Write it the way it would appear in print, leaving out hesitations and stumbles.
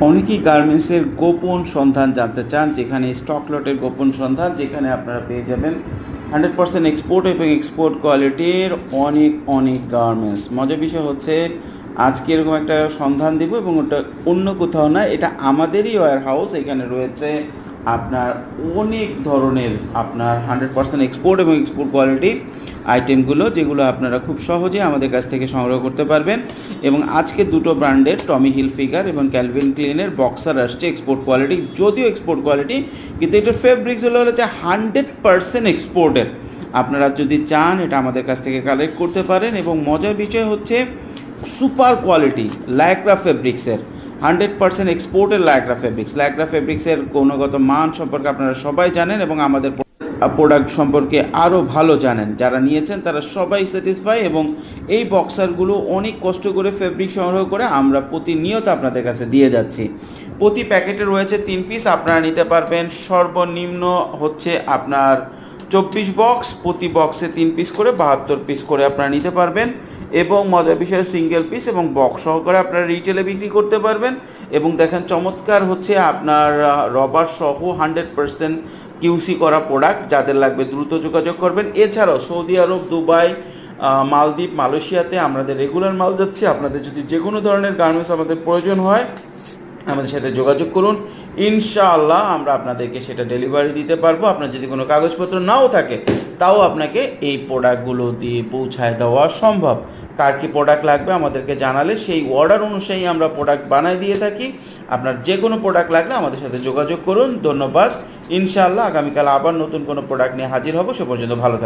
অনেকেই গার্মেন্টসের গোপন সন্ধান জানতে চান, যেখানে স্টক লটের গোপন সন্ধান, যেখানে আপনারা পেয়ে যাবেন 100% এক্সপোর্ট এবং এক্সপোর্ট কোয়ালিটির অনেক অনেক গার্মেন্টস। মজার বিষয় হচ্ছে আজকে এরকম একটা সন্ধান দিব এবং ওটা অন্য কোথাও না, এটা আমাদেরই ওয়্যার হাউস। এখানে রয়েছে আপনার অনেক ধরনের আপনার 100% এক্সপোর্ট এবং এক্সপোর্ট কোয়ালিটি আইটেমগুলো, যেগুলো আপনারা খুব সহজে আমাদের কাছ থেকে সংগ্রহ করতে পারবেন। এবং আজকে দুটো ব্র্যান্ডের টমি হিলফিগার এবং ক্যালভিন ক্লিনের বক্সার আসছে এক্সপোর্ট কোয়ালিটি, যদিও এক্সপোর্ট কোয়ালিটি, কিন্তু এটার ফেব্রিক্সগুলো হচ্ছে 100% এক্সপোর্টের। আপনারা যদি চান এটা আমাদের কাছ থেকে কালেক্ট করতে পারেন। এবং মজার বিষয় হচ্ছে সুপার কোয়ালিটি লাইক্রা ফেব্রিক্সের 100% এক্সপোর্টের লাইক্রা ফেব্রিক্সের গুণগত মান সম্পর্কে আপনারা সবাই জানেন এবং আমাদের প্রোডাক্ট সম্পর্কে আরও ভালো জানেন। যারা নিয়েছেন তারা সবাই স্যাটিসফাই। এবং এই বক্সারগুলো অনেক কষ্ট করে ফেব্রিক সংগ্রহ করে আমরা প্রতিনিয়ত আপনাদের কাছে দিয়ে যাচ্ছি। প্রতি প্যাকেটে রয়েছে 3 পিস, আপনারা নিতে পারবেন সর্বনিম্ন হচ্ছে আপনার 24 বক্স, প্রতি বক্সে 3 পিস করে 72 পিস করে আপনারা নিতে পারবেন। এবং মজার বিষয় সিঙ্গেল পিস এবং বক্স সহকারে আপনারা রিটেলে বিক্রি করতে পারবেন। এবং দেখেন চমৎকার হচ্ছে আপনার রবার সহ 100% কিউসি করা প্রোডাক্ট। যাদের লাগবে দ্রুত যোগাযোগ করবেন। এছাড়াও সৌদি আরব, দুবাই, মালদ্বীপ, মালয়েশিয়াতে আমাদের রেগুলার মাল যাচ্ছে। আপনাদের যদি যে কোনো ধরনের গার্মেন্টস আমাদের প্রয়োজন হয় আমাদের সাথে যোগাযোগ করুন, ইনশাআল্লাহ আমরা আপনাদেরকে সেটা ডেলিভারি দিতে পারবো। আপনার যদি কোনো কাগজপত্র নাও থাকে তাও আপনাকে এই প্রোডাক্টগুলো দিয়ে পৌঁছায় দেওয়া সম্ভব। কার কী প্রোডাক্ট লাগবে আমাদেরকে জানালে সেই অর্ডার অনুযায়ী আমরা প্রোডাক্ট বানাই দিয়ে থাকি। আপনার যে কোনো প্রোডাক্ট লাগলে আমাদের সাথে যোগাযোগ করুন। ধন্যবাদ। ইনশাআল্লাহ আগামীকাল আবার নতুন কোনো প্রোডাক্ট নিয়ে হাজির হব। সে পর্যন্ত ভালো থাকবেন।